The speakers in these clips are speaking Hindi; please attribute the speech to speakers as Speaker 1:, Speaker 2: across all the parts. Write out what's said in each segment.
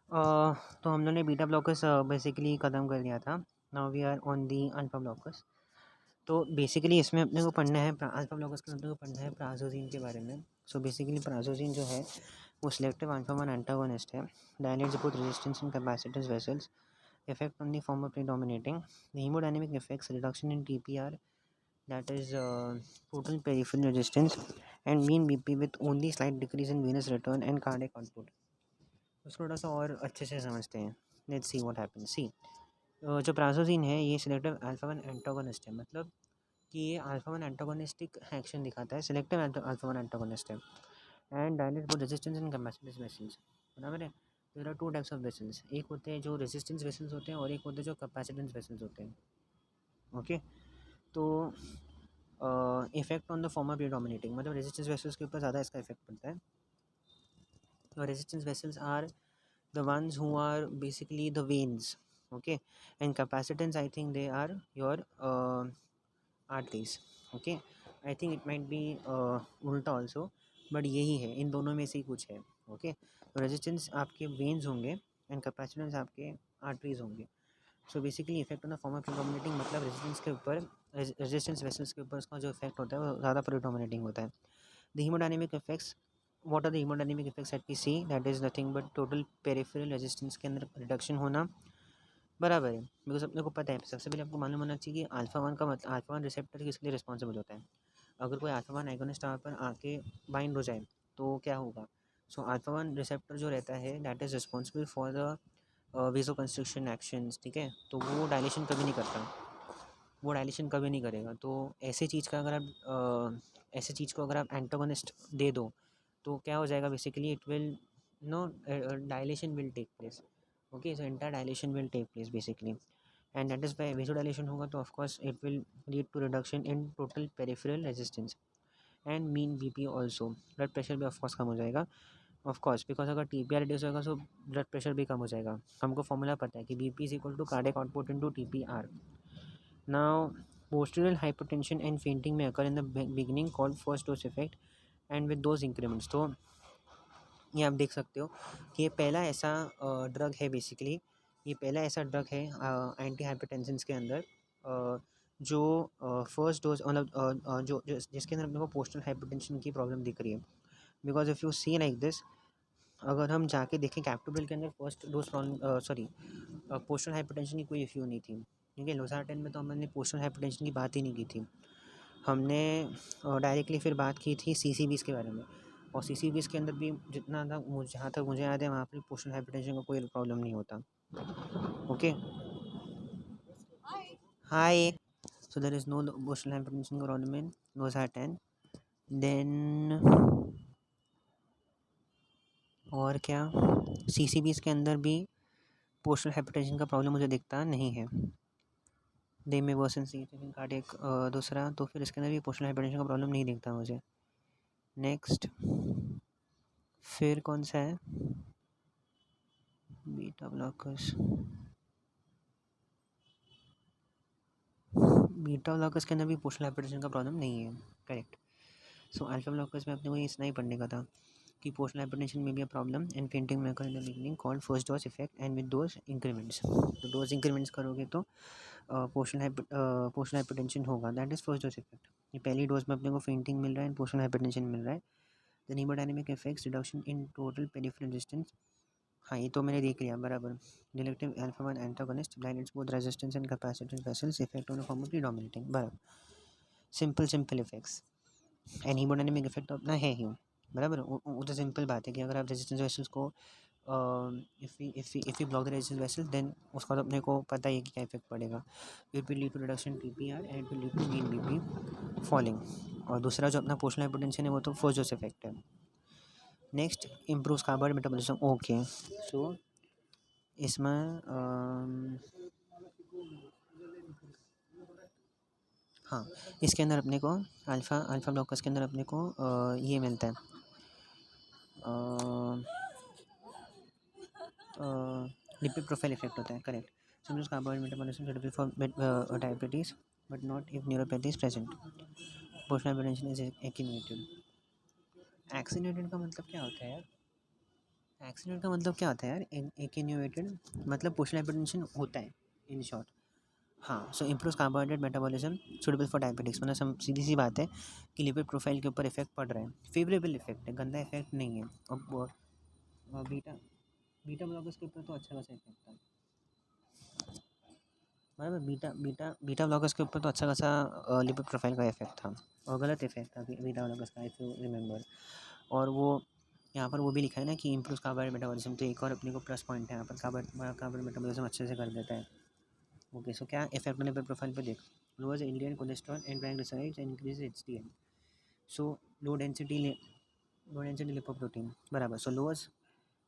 Speaker 1: अ, तो हम लोगों ने बीटा ब्लॉकर्स बेसिकली ख़त्म कर दिया था। Now we are on the alpha blockers. तो बेसिकली इसमें अपने को पढ़ना है अल्फा ब्लॉकर्स के अपने को पढ़ना है प्राजोजिन के बारे में। सो बेसिकली प्राजोजिन जो है वो सिलेक्टिव अल्फा वन एंटागोनिस्ट है। Dilates both resistance and capacitance vessels. Effect on the form of predominating the hemodynamic effects reduction in TPR, that is total peripheral resistance, and mean BP with only slight decrease in venous return and cardiac output। उसको थोड़ा सा और अच्छे से समझते हैं। Let's see what happens. See जो प्राजोजिन है ये सिलेक्टिव अल्फा वन एंटागोनिस्ट है, मतलब कि ये अल्फा वन एंटागोनिस्टिक एक्शन दिखाता है, सिलेक्टिव अल्फा वन एंटागोनिस्ट है। And dilate both resistance and capacitance vessels. बराबर है। There are two types of vessels, एक होते हैं जो रेजिस्टेंस वेसल्स होते हैं और एक होते हैं जो कैपेसिटेंस वेसल्स होते हैं। ओके। तो effect on the form of predominating, मतलब रेजिस्टेंस वेसल्स के ऊपर ज़्यादा इसका इफेक्ट पड़ता है। और resistance vessels are the ones who are basically the veins, okay, and capacitance I think they are your arteries, okay। I think it might be उल्टा also, but यही है, इन दोनों में से ही कुछ है। ओके। तो रेजिस्टेंस आपके वेन्स होंगे एंड कैपेसिटेंस आपके आर्टरीज होंगे। So basically effect on the form of predominating, मतलब रेजिस्टेंस के ऊपर, रेजिस्टेंस वेसल्स के ऊपर उसका जो इफेक्ट होता है वो ज़्यादा प्रीडोमिनेटिंग होता है। The haemodynamic effects, what are the haemodynamic effects that we see, that is nothing but total peripheral resistance के अंदर रिडक्शन होना। बराबर है, बिकॉज अपने को पता है, सबसे पहले आपको मालूम होना चाहिए कि अल्फा वन का मतलब अल्फा वन रिसेप्टर किसके लिए रिस्पॉन्सिबल होता है। अगर कोई अल्फा वन एगोनिस्ट वहाँ पर आके बाइंड हो जाए तो क्या होगा। सो अल्फा वन रिसेप्टर जो रहता है that is responsible for the वेसो constriction actions, ठीक है। तो वो डायलेशन कभी नहीं करता, वो डायलेशन कभी नहीं करेगा। तो ऐसे चीज़ का अगर आप ऐसे चीज़ को अगर आप एंटागोनिस्ट दे दो तो क्या हो जाएगा, basically it will no dilation will take place. Okay. So entire dilation will take place basically, and that is why vasodilation होगा तो of course it will lead to reduction in total peripheral resistance and mean BP also. Blood pressure भी ऑफकोर्स कम हो जाएगा, ऑफकोर्स, बिकॉज अगर टीपीआर रिड्यूस होगा तो ब्लड प्रेशर भी कम हो जाएगा। हमको फॉर्मूला पता है कि BP is equal to cardiac output into TPR. Now postural hypertension and fainting में occur in the beginning called first dose effect and with dose increments. तो ये आप देख सकते हो कि ये पहला ऐसा ड्रग है बेसिकली, ये पहला ऐसा ड्रग है एंटी हाइपरटेंशन के अंदर जो फर्स्ट डोज, मतलब जिसके अंदर अपने को पोस्टल हाइपरटेंशन की प्रॉब्लम दिख रही है। Because if you see like this, अगर हम जाके देखें कैप्टोप्रिल के अंदर first dose problem, sorry, postal hypertension की कोई इश्यू नहीं थी। ठीक है। लोसार्टेन में तो हमने पोस्टल हाइपरटेंशन की बात ही नहीं की थी। हमने डायरेक्टली फिर बात की थी सीसीबीज़ के बारे में, और सीसीबीज़ के अंदर भी जितना था जहाँ तक मुझे याद है वहाँ पर पोस्टल हाइपरटेंशन का कोई प्रॉब्लम नहीं होता। Okay. Hi. So there is no postal hypertension का प्रॉब्लम इन लोसार्टेन। देन और क्या, सीसीबीज़ के अंदर भी पोस्टल हाइपरटेंशन का प्रॉब्लम मुझे दिखता नहीं है। दे में वर्सन सी कार्डियक, दूसरा तो फिर इसके अंदर भी पोस्टल हाइपरटेंशन का प्रॉब्लम नहीं दिखता मुझे। नेक्स्ट फिर कौन सा है, बीटा ब्लॉकर्स। बीटा ब्लॉकर्स के अंदर भी पोस्टल हाइपरटेंशन का प्रॉब्लम नहीं है, करेक्ट। सो अल्फा ब्लॉकर्स में अपने को ये इतना ही पढ़ने का था कि पोस्टल हाइपरटेंशन में भी अ प्रॉब्लम एंड फेंटिंग में इन the beginning called first dose effect and with dose increments. तो डोज इंक्रीमेंट्स करोगे तो पोस्टल हाइपरटेंशन होगा, that is first dose effect. ये पहली डोज में अपने को फेंटिंग मिल रहा है एंड पोस्टल हाइपरटेंशन मिल रहा है। The haemodynamic effects reduction in total peripheral resistance, हाँ ये तो मैंने देख लिया, बराबर। Selective alpha one antagonist binds both resistance and capacitance vessels, effect on the form of predominating, बराबर। Simple effects. And haemodynamic effect तो अपना है ही, बराबर। वो तो सिंपल बात है कि अगर आप रेजिस्टेंस वेसल्स को if you block the resistance vessels then उसका तो अपने को पता ही है कि क्या इफेक्ट पड़ेगा। It will lead to reduction TPR and it will lead to mean BP falling. और दूसरा जो अपना पोस्टल हाइपरटेंशन है वो तो फर्स्ट डोज इफेक्ट है। Next improves carbohydrate metabolism, okay. So इसमें हाँ, इसके अंदर अपने को अल्फ़ा ब्लॉकर्स के अंदर अपने को ये मिलता है, लिपिड प्रोफाइल इफेक्ट होता है, करेक्ट। सिम्पल्स carbohydrate metabolism suitable for diabetes but not if neuropathy is present. Postural hypertension is accumulated. Accentuated का मतलब क्या होता है यार? एक्सीलेंट का मतलब क्या होता है यार? एटेन्यूएटेड मतलब पोस्टल हाइपरटेंशन होता है इन शॉर्ट। हाँ, so improve carbohydrate metabolism suitable for diabetics, मतलब सीधी सी बात है कि लिपिड प्रोफाइल के ऊपर इफेक्ट पड़ रहा है, फेवरेबल इफेक्ट है, गंदा इफेक्ट नहीं है। और बीटा बीटा ब्लॉकर्स के ऊपर तो अच्छा खासा इफेक्ट था, बराबर। बीटा बीटा बीटा ब्लॉकर्स के ऊपर तो अच्छा खासा लिपिड प्रोफाइल का इफेक्ट था, और गलत इफेक्ट था बीटा ब्लॉकर्स का, इफ यू रिमेंबर। और वो यहाँ पर वो भी लिखा है ना कि इम्प्रूव कार्बोहाइड्रेट मेटाबॉलिज्म, तो एक और अपने को प्लस पॉइंट है यहाँ पर, कार्बोहाइड्रेट मेटाबॉलिज्म अच्छे से कर देता है। ओके, सो क्या इफेक्ट लिपिड प्रोफाइल पे देख, lowers LDL cholesterol and triglycerides and increase HDL. So low density lipoprotein, बराबर। सो लोअर्स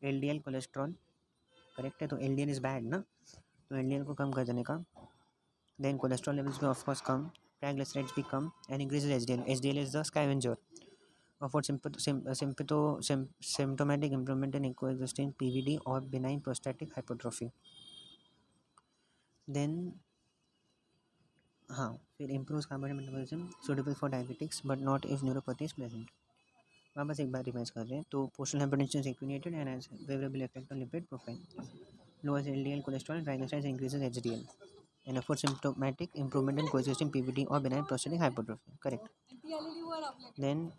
Speaker 1: एलडीएल कोलेस्ट्रॉल, करेक्ट है, तो एलडीएल इज़ बैड ना, तो एलडीएल को कम कर देने का। देन कोलेस्ट्रॉल लेवल्स भी ऑफकोर्स कम, ट्राइग्लिसराइड्स भी कम, and increase HDL. HDL is the scavenger of what symptomatic improvement in coexisting PVD or benign prostatic hypertrophy. Then हाँ, फिर improves carbohydrate metabolism suitable for diabetics but not if neuropathy is present. वापस एक बार रिवाइज कर रहे हैं, तो postal hypertension is attenuated and has favorable effect on lipid profile, lowers LDL cholesterol, triglycerides, increases HDL, and for symptomatic improvement in coexisting PVD or benign prostatic hypertrophy, correct. Then